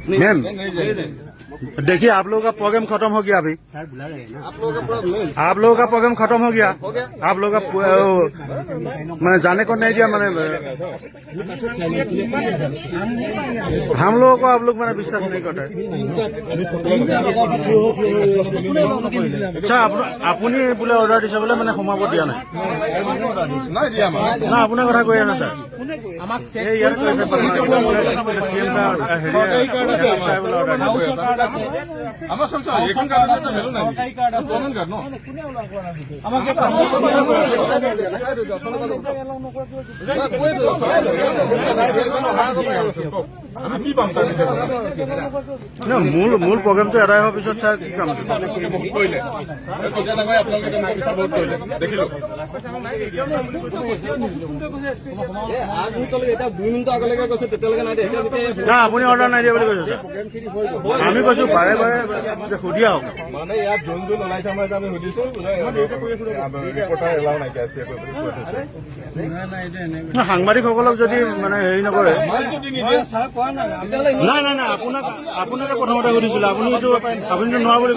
Ma'am देखिए आप लोगों का प्रोग्राम खत्म हो गया अभी। आप लोगों का प्रोग्राम खत्म हो गया। आप लोगों का मैंने जाने को नहीं दिया। मैंने हम लोगों को आप लोग मैंने विश्वास नहीं करते। अच्छा আপুনি বোলে অৰ্ডাৰ দিছে বোলে মানে সোমাব দিয়া নাই না আপোনাৰ কথা কৈ আছে ছাৰ। এই ইয়াৰ আমাৰ সংসাৰ এখন কাৰণ তো মেলো না প্ৰমাণ কাৰণ আমি কি পাম না মূল প্ৰোগ্ৰামটো এৰাই হোৱাৰ পিছত ছাৰ কি কাম আছে কৰিলে আপোনালোকে বহুত কৰিলে দেখিলো না আপুনি অৰ্ডাৰ নাই দিয়া বুলি কৈছে আমি কৈছো বাৰে বাৰে সুধি আহক মানে ইয়াত যোন যোন ওলাইছে আমাৰ আমি সুধিছো ৰিপৰ্টাৰ এলাও নাই সাংবাদিকসকলক যদি মানে হেৰি নকৰে নাই নাই নাই আপোনাকে প্ৰথমতে সুধিছিলো আপুনিতো নোৱাৰো বুলি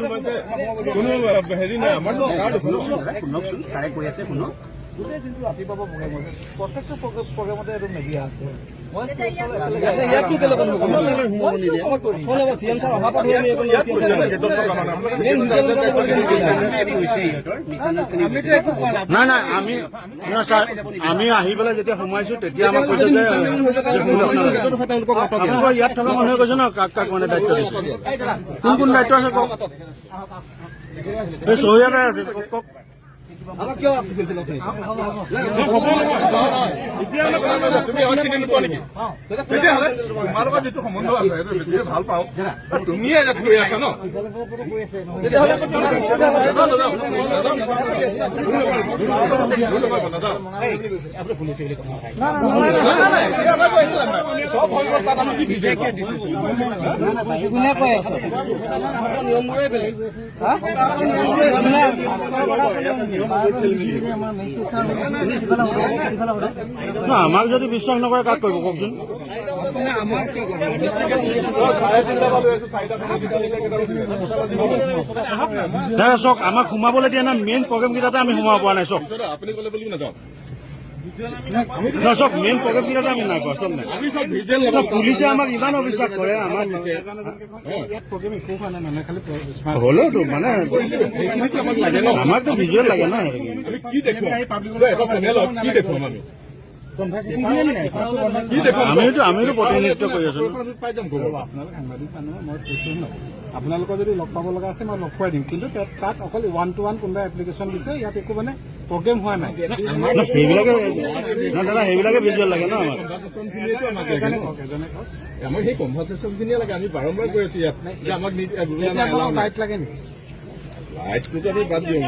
কৈছে কোনো হেৰি নাই আমাৰ শুনকচোন ছাৰে কৈ আছে শুনক ৰাতিপুৱা প্ৰত্যেকটো প্ৰগ্ৰামতে এইটো মেডিয়া আছে নাই নাই আমি আহি পেলাই যেতিয়া সোমাইছো তেতিয়া আমাক কৈছে যে আপোনালোকৰ ইয়াত থকা মানুহে কৈছে ন কাক কাক মানে দায়িত্ব দিছে কোন কোন দায়িত্ব আছে কওক চহীয়াতে আছে কওক তোমালোকৰ যিটো সম্বন্ধ আছে সেইটো ভাল পাওঁ তুমিয়ে কৈ আছা ন আমাক যদি বিশ্বাস নকৰে কাক কৰিব কওকচোন চাওক আমাক সোমাবলৈ দিয়া নাই মেইন প্ৰগ্ৰেম কেইটাতে আমি সোমাব পৰা নাই চব আপুনি ক'লে বুলি নাযাওঁ চব মেইন প্ৰগ্ৰেম কেইটাতে আমি নাই পোৱা চব নাই পুলিচে আমাক ইমান অবিশ্বাস কৰে আমাক হলেওতো মানে আমাকতো ভিজুৱেল লাগে ন আমিতো প্ৰতিনিধিত্ব কৰি আছো আপোনালোকৰ যদি লগ পাব লগা আছে মই লগ খুৱাই দিম কিন্তু তাত অকল 1-to-1 কোনোবা এপ্লিকেশ্যন দিছে ইয়াত একো মানে প্ৰগ্ৰেম হোৱা নাই সেইবিলাকে ভিজুৱেল লাগে ন আমাক সেই কনভাৰ্চেশ্যন খিনিয়ে লাগে আমি বাৰম্বাৰ কৈ আছো ইয়াত যে আমাক লাইট লাগে নেকি লাইটটোতো আমি বাদ দিওঁ